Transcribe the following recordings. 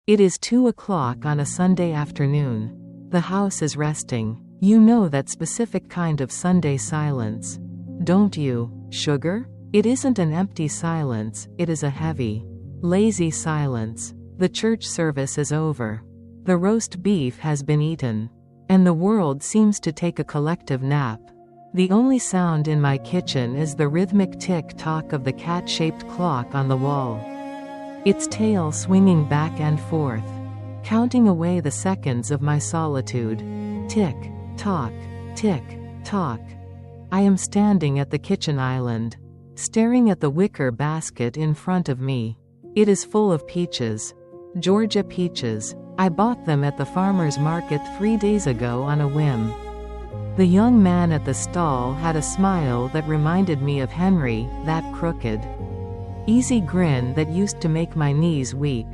It is 2 o'clock on a Sunday afternoon. The house is resting. You know that specific kind of Sunday silence, don't you, sugar? It isn't an empty silence, it is a heavy, lazy silence. The church service is over. The roast beef has been eaten. And the world seems to take a collective nap. The only sound in my kitchen is the rhythmic tick-tock of the cat-shaped clock on the wall. Its tail swinging back and forth, counting away the seconds of my solitude. Tick-tock, tick-tock. I am standing at the kitchen island, staring at the wicker basket in front of me. It is full of peaches. Georgia peaches. I bought them at the farmer's market 3 days ago on a whim. The young man at the stall had a smile that reminded me of Henry, that crooked, easy grin that used to make my knees weak.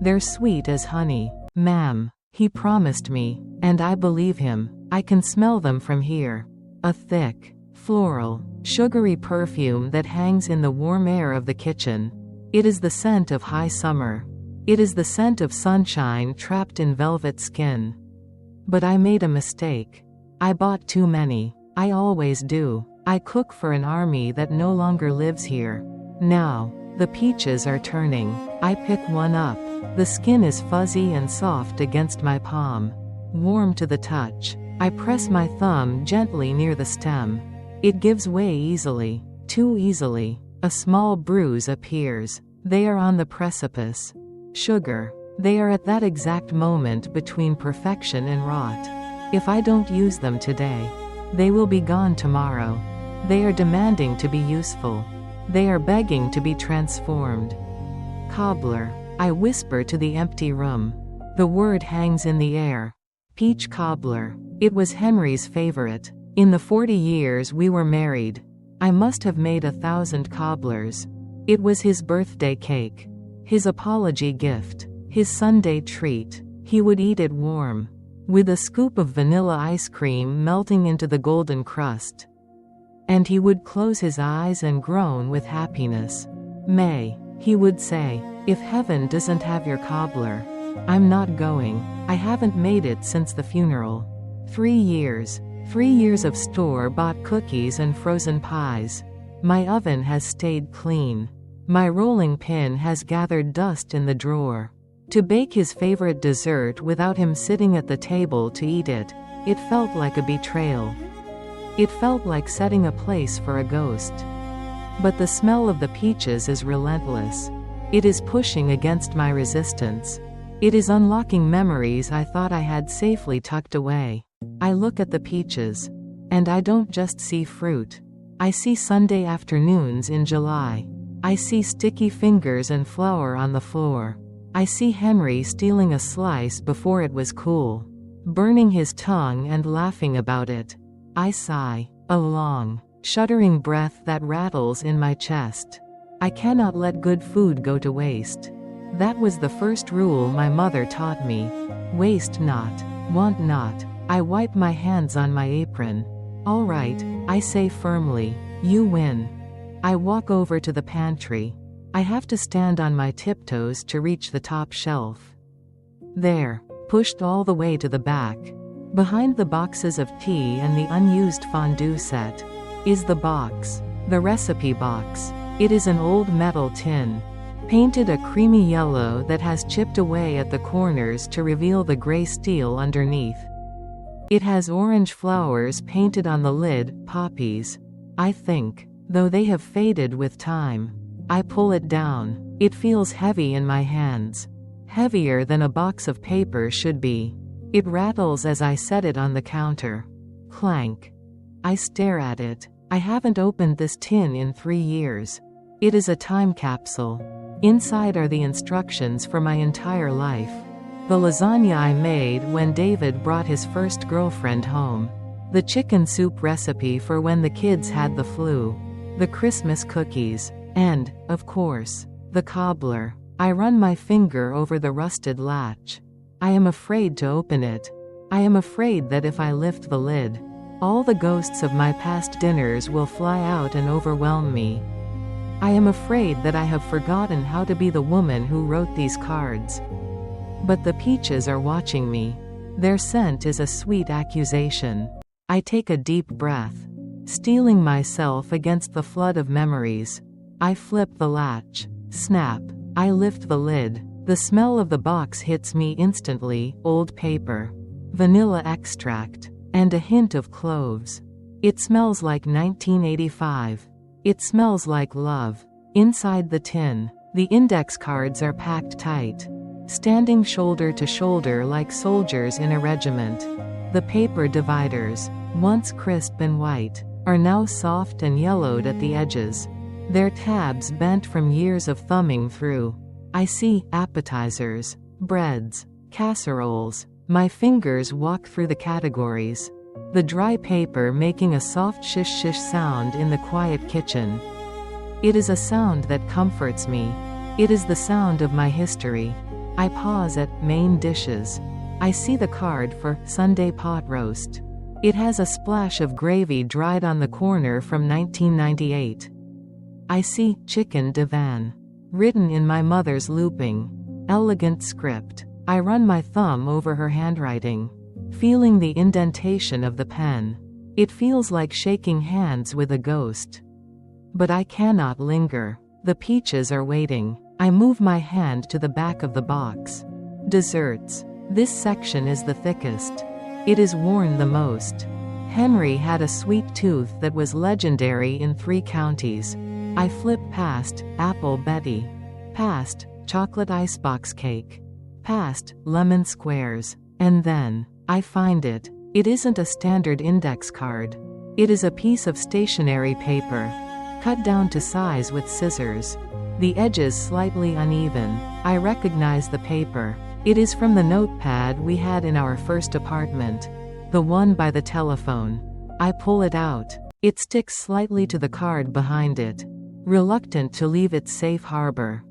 They're sweet as honey, ma'am, he promised me, and I believe him. I can smell them from here. A thick, floral, sugary perfume that hangs in the warm air of the kitchen. It is the scent of high summer. It is the scent of sunshine trapped in velvet skin. But I made a mistake. I bought too many. I always do. I cook for an army that no longer lives here. Now, the peaches are turning. I pick one up. The skin is fuzzy and soft against my palm, warm to the touch. I press my thumb gently near the stem. It gives way easily, too easily. A small bruise appears. They are on the precipice. Sugar. They are at that exact moment between perfection and rot. If I don't use them today, they will be gone tomorrow. They are demanding to be useful. They are begging to be transformed. Cobbler. I whisper to the empty room. The word hangs in the air. Peach Cobbler. It was Henry's favorite. In the 40 years we were married, I must have made 1,000 cobblers. It was his birthday cake, his apology gift, his Sunday treat. He would eat it warm, with a scoop of vanilla ice cream melting into the golden crust. And he would close his eyes and groan with happiness. May, he would say, if heaven doesn't have your cobbler, I'm not going. I haven't made it since the funeral. 3 years. 3 years of store-bought cookies and frozen pies. My oven has stayed clean. My rolling pin has gathered dust in the drawer. To bake his favorite dessert without him sitting at the table to eat it, it felt like a betrayal. It felt like setting a place for a ghost. But the smell of the peaches is relentless. It is pushing against my resistance. It is unlocking memories I thought I had safely tucked away. I look at the peaches, and I don't just see fruit. I see Sunday afternoons in July. I see sticky fingers and flour on the floor. I see Henry stealing a slice before it was cool, burning his tongue and laughing about it. I sigh, a long, shuddering breath that rattles in my chest. I cannot let good food go to waste. That was the first rule my mother taught me. Waste not, want not. I wipe my hands on my apron. All right, I say firmly, you win. I walk over to the pantry. I have to stand on my tiptoes to reach the top shelf. There, pushed all the way to the back, behind the boxes of tea and the unused fondue set, is the box, the recipe box. It is an old metal tin, painted a creamy yellow that has chipped away at the corners to reveal the gray steel underneath. It has orange flowers painted on the lid, poppies, I think, though they have faded with time. I pull it down. It feels heavy in my hands. Heavier than a box of paper should be. It rattles as I set it on the counter. Clank. I stare at it. I haven't opened this tin in 3 years. It is a time capsule. Inside are the instructions for my entire life. The lasagna I made when David brought his first girlfriend home. The chicken soup recipe for when the kids had the flu. The Christmas cookies. And, of course, the cobbler. I run my finger over the rusted latch. I am afraid to open it. I am afraid that if I lift the lid, all the ghosts of my past dinners will fly out and overwhelm me. I am afraid that I have forgotten how to be the woman who wrote these cards. But the peaches are watching me. Their scent is a sweet accusation. I take a deep breath, steeling myself against the flood of memories. I flip the latch. Snap. I lift the lid. The smell of the box hits me instantly. Old paper, vanilla extract, and a hint of cloves. It smells like 1985. It smells like love. Inside the tin, the index cards are packed tight, standing shoulder to shoulder like soldiers in a regiment. The paper dividers, once crisp and white, are now soft and yellowed at the edges, their tabs bent from years of thumbing through. I see appetizers, breads, casseroles. My fingers walk through the categories, the dry paper making a soft shish-shish sound in the quiet kitchen. It is a sound that comforts me. It is the sound of my history. I pause at main dishes. I see the card for Sunday pot roast. It has a splash of gravy dried on the corner from 1998. I see chicken divan, written in my mother's looping, elegant script. I run my thumb over her handwriting, feeling the indentation of the pen. It feels like shaking hands with a ghost. But I cannot linger. The peaches are waiting. I move my hand to the back of the box. Desserts. This section is the thickest. It is worn the most. Henry had a sweet tooth that was legendary in 3 counties. I flip past Apple Betty, past chocolate icebox cake, past lemon squares, and then I find it. It isn't a standard index card. It is a piece of stationery paper, cut down to size with scissors. The edges slightly uneven. I recognize the paper. It is from the notepad we had in our first apartment, the one by the telephone. I pull it out. It sticks slightly to the card behind it, reluctant to leave its safe harbor.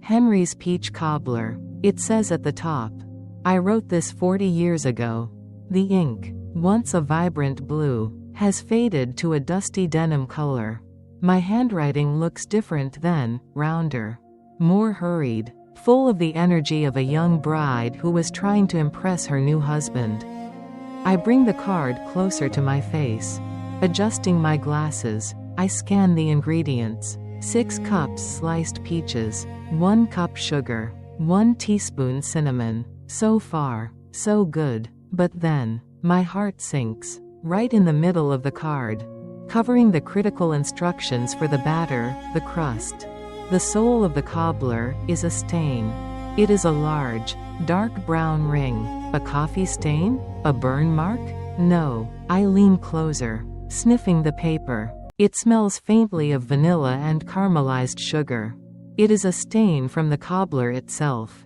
Henry's Peach Cobbler. It says at the top. I wrote this 40 years ago. The ink, once a vibrant blue, has faded to a dusty denim color. My handwriting looks different then, rounder, more hurried, full of the energy of a young bride who was trying to impress her new husband. I bring the card closer to my face. Adjusting my glasses, I scan the ingredients. 6 cups sliced peaches, 1 cup sugar, 1 teaspoon cinnamon. So far, so good. But then, my heart sinks. Right in the middle of the card, covering the critical instructions for the batter, the crust, the soul of the cobbler, is a stain. It is a large, dark brown ring. A coffee stain? A burn mark? No. I lean closer, sniffing the paper. It smells faintly of vanilla and caramelized sugar. It is a stain from the cobbler itself.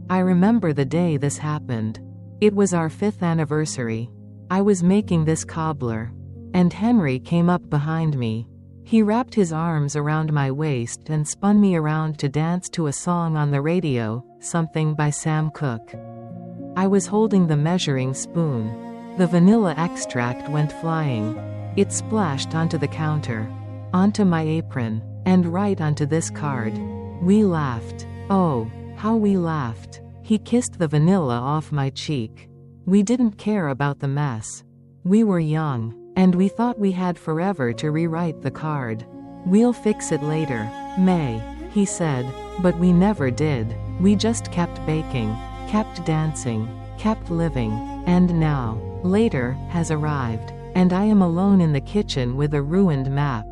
I remember the day this happened. It was our 5th anniversary. I was making this cobbler, and Henry came up behind me. He wrapped his arms around my waist and spun me around to dance to a song on the radio, something by Sam Cooke. I was holding the measuring spoon. The vanilla extract went flying. It splashed onto the counter, onto my apron, and right onto this card. We laughed. Oh, how we laughed. He kissed the vanilla off my cheek. We didn't care about the mess. We were young, and we thought we had forever to rewrite the card. We'll fix it later, May, he said, but we never did. We just kept baking, kept dancing, kept living, and now, later, has arrived, and I am alone in the kitchen with a ruined map.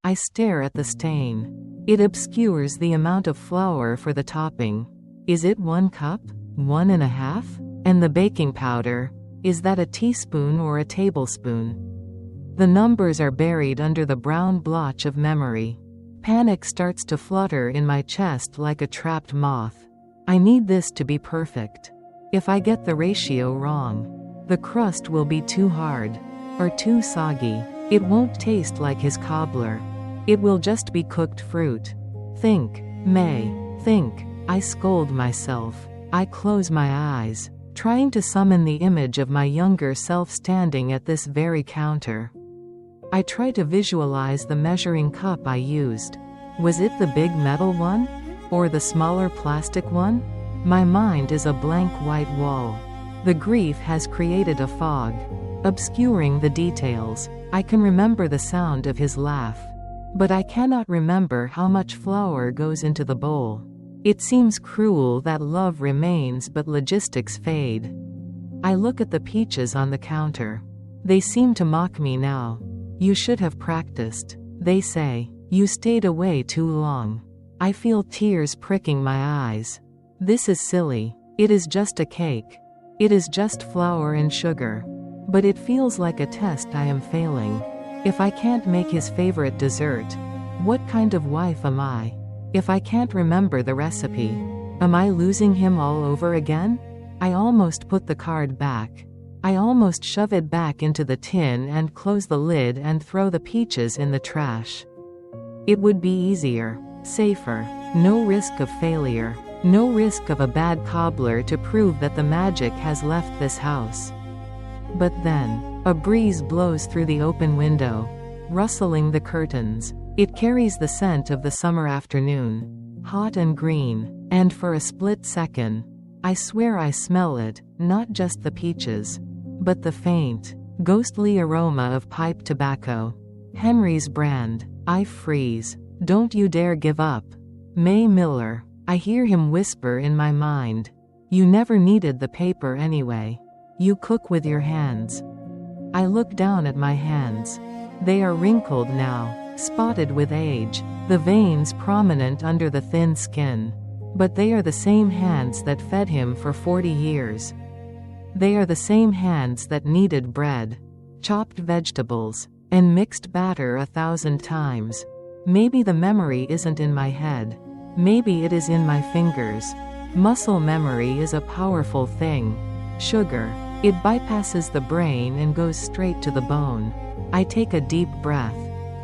I stare at the stain. It obscures the amount of flour for the topping. Is it 1 cup? 1.5? And the baking powder, is that a teaspoon or a tablespoon? The numbers are buried under the brown blotch of memory. Panic starts to flutter in my chest like a trapped moth. I need this to be perfect. If I get the ratio wrong, the crust will be too hard, or too soggy. It won't taste like his cobbler. It will just be cooked fruit. Think, May, think. I scold myself. I close my eyes, trying to summon the image of my younger self standing at this very counter. I try to visualize the measuring cup I used. Was it the big metal one? Or the smaller plastic one? My mind is a blank white wall. The grief has created a fog, obscuring the details. I can remember the sound of his laugh, but I cannot remember how much flour goes into the bowl. It seems cruel that love remains but logistics fade. I look at the peaches on the counter. They seem to mock me now. You should have practiced, they say. You stayed away too long. I feel tears pricking my eyes. This is silly. It is just a cake. It is just flour and sugar. But it feels like a test I am failing. If I can't make his favorite dessert, what kind of wife am I? If I can't remember the recipe, am I losing him all over again? I almost put the card back. I almost shove it back into the tin and close the lid and throw the peaches in the trash. It would be easier, safer, no risk of failure, no risk of a bad cobbler to prove that the magic has left this house. But then, a breeze blows through the open window, rustling the curtains. It carries the scent of the summer afternoon, hot and green, and for a split second, I swear I smell it, not just the peaches, but the faint, ghostly aroma of pipe tobacco. Henry's brand. I freeze. Don't you dare give up. May Miller. I hear him whisper in my mind. You never needed the paper anyway. You cook with your hands. I look down at my hands. They are wrinkled now, spotted with age, the veins prominent under the thin skin. But they are the same hands that fed him for 40 years. They are the same hands that kneaded bread, chopped vegetables, and mixed batter 1,000 times. Maybe the memory isn't in my head. Maybe it is in my fingers. Muscle memory is a powerful thing. Sugar. It bypasses the brain and goes straight to the bone. I take a deep breath,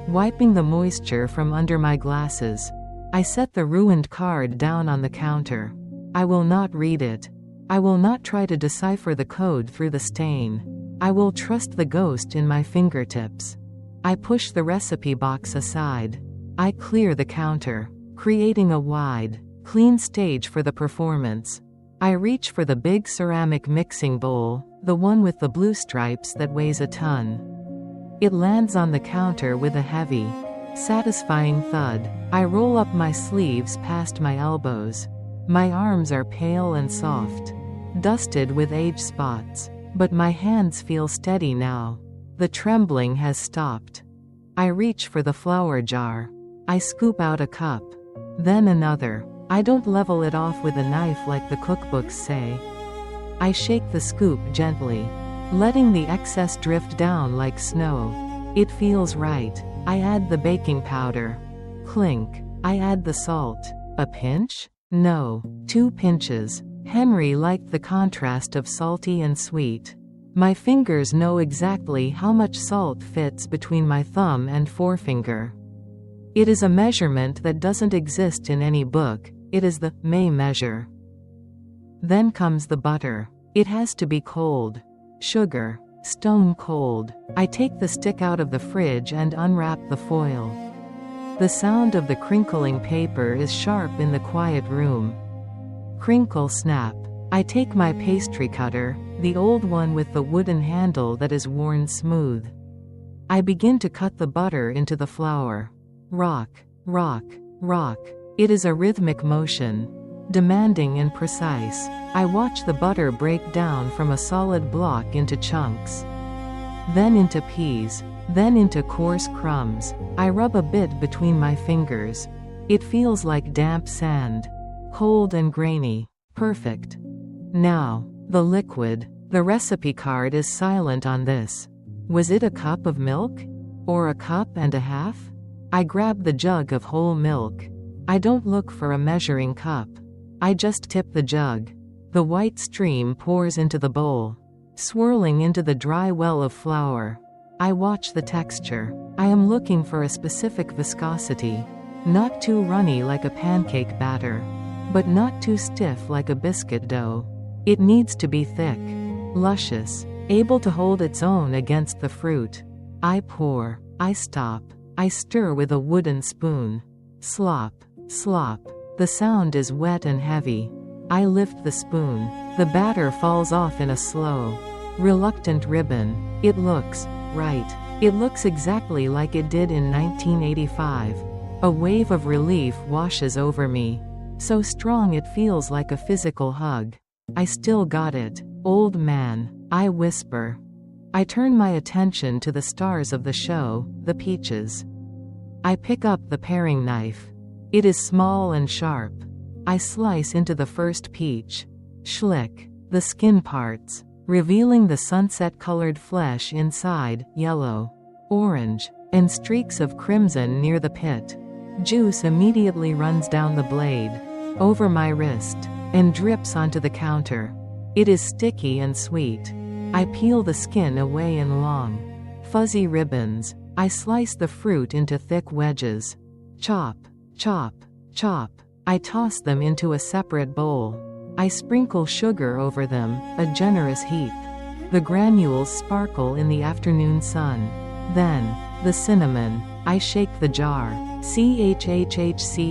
wiping the moisture from under my glasses. I set the ruined card down on the counter. I will not read it. I will not try to decipher the code through the stain. I will trust the ghost in my fingertips. I push the recipe box aside. I clear the counter, creating a wide, clean stage for the performance. I reach for the big ceramic mixing bowl, the one with the blue stripes that weighs a ton. It lands on the counter with a heavy, satisfying thud. I roll up my sleeves past my elbows. My arms are pale and soft, dusted with age spots, but my hands feel steady now. The trembling has stopped. I reach for the flour jar. I scoop out a cup. Then another. I don't level it off with a knife like the cookbooks say. I shake the scoop gently, letting the excess drift down like snow. It feels right. I add the baking powder. Clink. I add the salt. A pinch? No, 2 pinches. Henry liked the contrast of salty and sweet. My fingers know exactly how much salt fits between my thumb and forefinger. It is a measurement that doesn't exist in any book. It is the May measure. Then comes the butter. It has to be cold. Sugar. Stone cold. I take the stick out of the fridge and unwrap the foil. The sound of the crinkling paper is sharp in the quiet room. Crinkle snap. I take my pastry cutter, the old one with the wooden handle that is worn smooth. I begin to cut the butter into the flour. Rock, rock, rock. It is a rhythmic motion, demanding and precise. I watch the butter break down from a solid block into chunks, then into peas, then into coarse crumbs. I rub a bit between my fingers. It feels like damp sand, cold and grainy. Perfect. Now, the liquid. The recipe card is silent on this. Was it a cup of milk? Or a cup and a half? I grab the jug of whole milk. I don't look for a measuring cup. I just tip the jug. The white stream pours into the bowl, swirling into the dry well of flour. I watch the texture. I am looking for a specific viscosity. Not too runny like a pancake batter, but not too stiff like a biscuit dough. It needs to be thick, luscious, able to hold its own against the fruit. I pour. I stop. I stir with a wooden spoon. Slop, slop. The sound is wet and heavy. I lift the spoon. The batter falls off in a slow, reluctant ribbon. It looks right. It looks exactly like it did in 1985. A wave of relief washes over me. So strong it feels like a physical hug. I still got it, old man, I whisper. I turn my attention to the stars of the show, the peaches. I pick up the paring knife. It is small and sharp. I slice into the first peach. Schlick. The skin parts, revealing the sunset-colored flesh inside, yellow, orange, and streaks of crimson near the pit. Juice immediately runs down the blade, over my wrist, and drips onto the counter. It is sticky and sweet. I peel the skin away in long, fuzzy ribbons. I slice the fruit into thick wedges. Chop, chop, chop. I toss them into a separate bowl. I sprinkle sugar over them, a generous heap. The granules sparkle in the afternoon sun. Then, the cinnamon. I shake the jar. Chhhchhchh.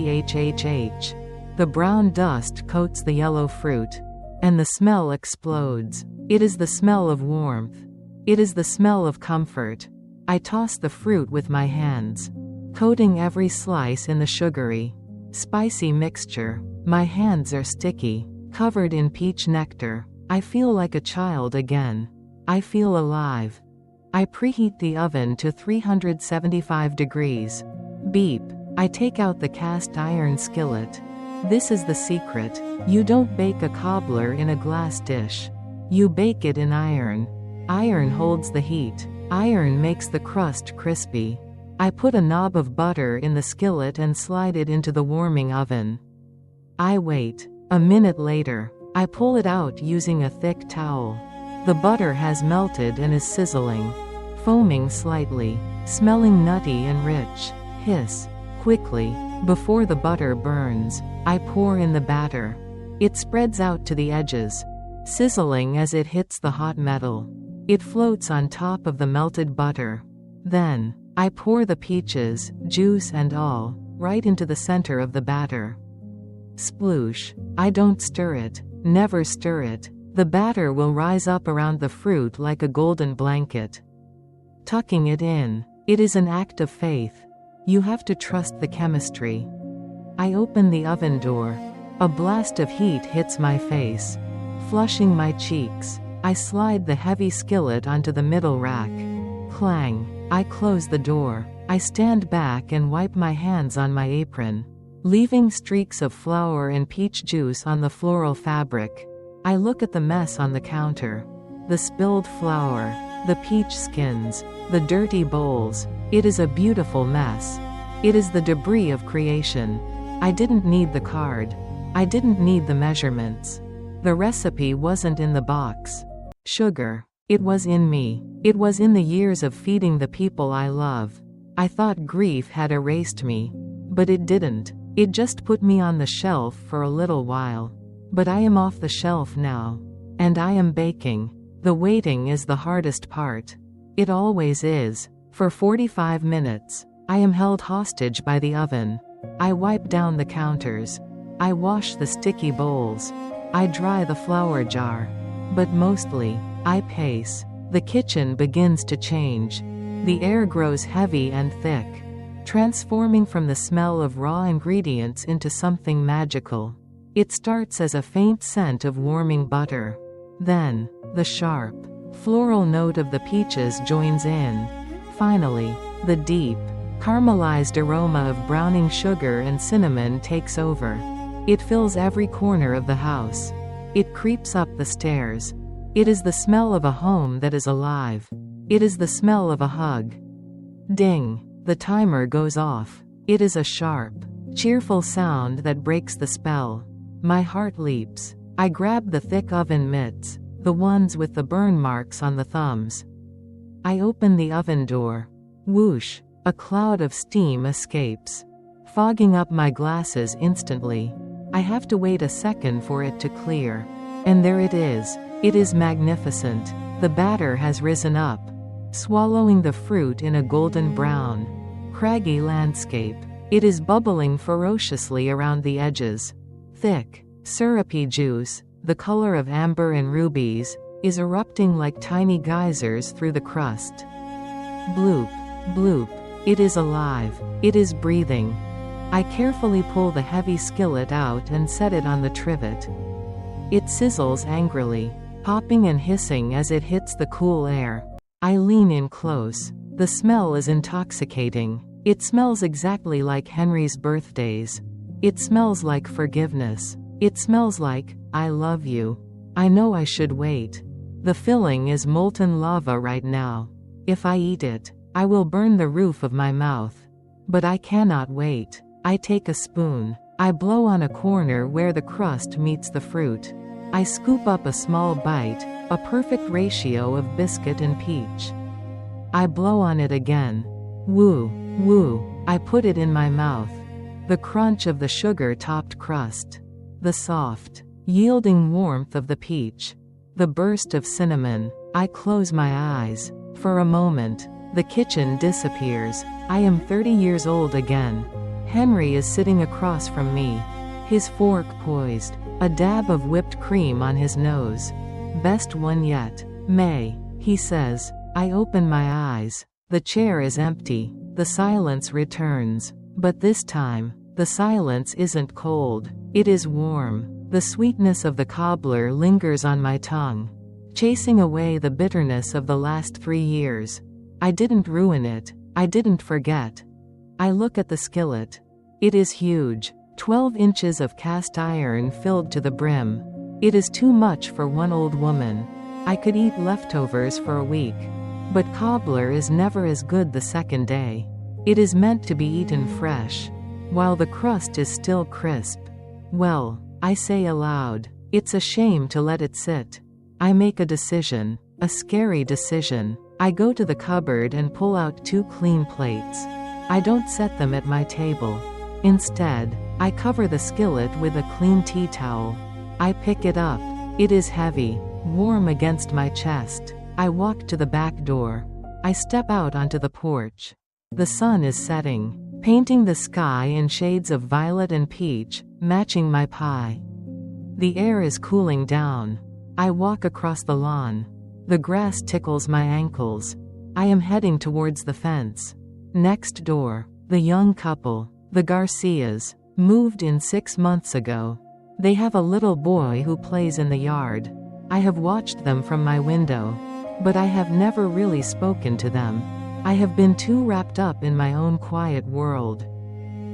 The brown dust coats the yellow fruit. And the smell explodes. It is the smell of warmth. It is the smell of comfort. I toss the fruit with my hands, coating every slice in the sugary, spicy mixture. My hands are sticky, covered in peach nectar. I feel like a child again. I feel alive. I preheat the oven to 375 degrees. Beep. I take out the cast iron skillet. This is the secret. You don't bake a cobbler in a glass dish. You bake it in iron. Iron holds the heat. Iron makes the crust crispy. I put a knob of butter in the skillet and slide it into the warming oven. I wait. A minute later, I pull it out using a thick towel. The butter has melted and is sizzling, foaming slightly, smelling nutty and rich. Hiss. Quickly, before the butter burns, I pour in the batter. It spreads out to the edges, sizzling as it hits the hot metal. It floats on top of the melted butter. Then, I pour the peaches, juice and all, right into the center of the batter. Sploosh. I don't stir it. Never stir it. The batter will rise up around the fruit like a golden blanket. Tucking it in. It is an act of faith. You have to trust the chemistry. I open the oven door. A blast of heat hits my face, flushing my cheeks. I slide the heavy skillet onto the middle rack. Clang. I close the door. I stand back and wipe my hands on my apron, leaving streaks of flour and peach juice on the floral fabric. I look at the mess on the counter. The spilled flour, the peach skins, the dirty bowls. It is a beautiful mess. It is the debris of creation. I didn't need the card. I didn't need the measurements. The recipe wasn't in the box. Sugar. It was in me. It was in the years of feeding the people I love. I thought grief had erased me. But it didn't. It just put me on the shelf for a little while. But I am off the shelf now. And I am baking. The waiting is the hardest part. It always is. For 45 minutes, I am held hostage by the oven. I wipe down the counters. I wash the sticky bowls. I dry the flour jar. But mostly, I pace. The kitchen begins to change. The air grows heavy and thick, transforming from the smell of raw ingredients into something magical. It starts as a faint scent of warming butter. Then, the sharp, floral note of the peaches joins in. Finally, the deep, caramelized aroma of browning sugar and cinnamon takes over. It fills every corner of the house. It creeps up the stairs. It is the smell of a home that is alive. It is the smell of a hug. Ding! The timer goes off. It is a sharp, cheerful sound that breaks the spell. My heart leaps. I grab the thick oven mitts, the ones with the burn marks on the thumbs. I open the oven door. Whoosh! A cloud of steam escapes, fogging up my glasses instantly. I have to wait a second for it to clear. And there it is. It is magnificent. The batter has risen up, swallowing the fruit in a golden brown, craggy landscape. It is bubbling ferociously around the edges. Thick, Syrupy juice, the color of amber and rubies, is erupting like tiny geysers through the crust. Bloop, bloop. It is alive. It is breathing. I carefully pull the heavy skillet out and set it on the trivet. It sizzles angrily, popping and hissing as it hits the cool air. I lean in close. The smell is intoxicating. It smells exactly like Henry's birthdays. It smells like forgiveness. It smells like, I love you. I know I should wait. The filling is molten lava right now. If I eat it, I will burn the roof of my mouth. But I cannot wait. I take a spoon. I blow on a corner where the crust meets the fruit. I scoop up a small bite, a perfect ratio of biscuit and peach. I blow on it again. Woo, woo. I put it in my mouth. The crunch of the sugar-topped crust. The soft, yielding warmth of the peach. The burst of cinnamon. I close my eyes. For a moment, the kitchen disappears. I am 30 years old again. Henry is sitting across from me. His fork poised. A dab of whipped cream on his nose. Best one yet. May, he says. I open my eyes. The chair is empty. The silence returns. But this time, the silence isn't cold. It is warm. The sweetness of the cobbler lingers on my tongue, chasing away the bitterness of the last 3 years. I didn't ruin it. I didn't forget. I look at the skillet. It is huge. 12 inches of cast iron filled to the brim. It is too much for one old woman. I could eat leftovers for a week. But cobbler is never as good the second day. It is meant to be eaten fresh, while the crust is still crisp. Well, I say aloud, it's a shame to let it sit. I make a decision, a scary decision. I go to the cupboard and pull out 2 clean plates. I don't set them at my table. Instead, I cover the skillet with a clean tea towel. I pick it up. It is heavy, warm against my chest. I walk to the back door. I step out onto the porch. The sun is setting, painting the sky in shades of violet and peach, matching my pie. The air is cooling down. I walk across the lawn. The grass tickles my ankles. I am heading towards the fence. Next door, the young couple, the Garcias, moved in 6 months ago. They have a little boy who plays in the yard. I have watched them from my window, but I have never really spoken to them. I have been too wrapped up in my own quiet world.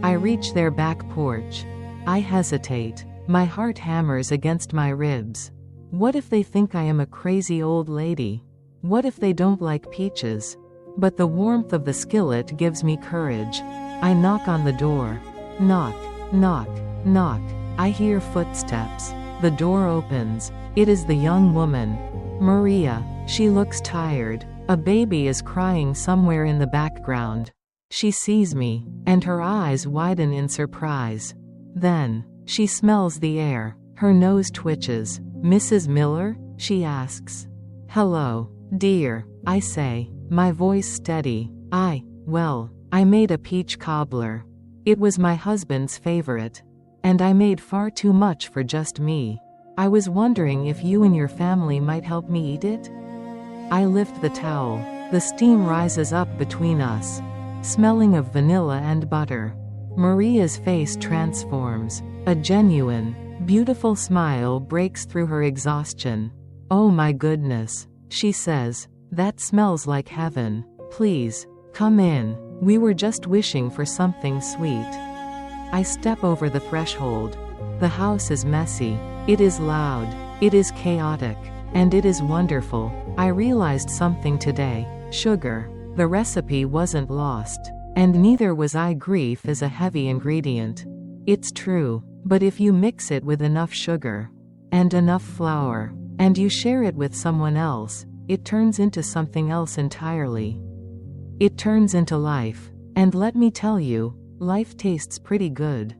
I reach their back porch. I hesitate. My heart hammers against my ribs. What if they think I am a crazy old lady? What if they don't like peaches? But the warmth of the skillet gives me courage. I knock on the door. Knock, knock, knock. I hear footsteps. The door opens. It is the young woman. Maria. She looks tired. A baby is crying somewhere in the background. She sees me, and her eyes widen in surprise. Then, she smells the air. Her nose twitches. Mrs. Miller? She asks. Hello, dear, I say, my voice steady. I made a peach cobbler. It was my husband's favorite. And I made far too much for just me. I was wondering if you and your family might help me eat it? I lift the towel. The steam rises up between us, smelling of vanilla and butter. Maria's face transforms. A genuine, beautiful smile breaks through her exhaustion. Oh my goodness, she says, that smells like heaven. Please, come in. We were just wishing for something sweet. I step over the threshold. The house is messy. It is loud. It is chaotic. And it is wonderful. I realized something today. Sugar. The recipe wasn't lost. And neither was I. Grief is a heavy ingredient. It's true. But if you mix it with enough sugar, and enough flour, and you share it with someone else, it turns into something else entirely. It turns into life. And let me tell you, life tastes pretty good.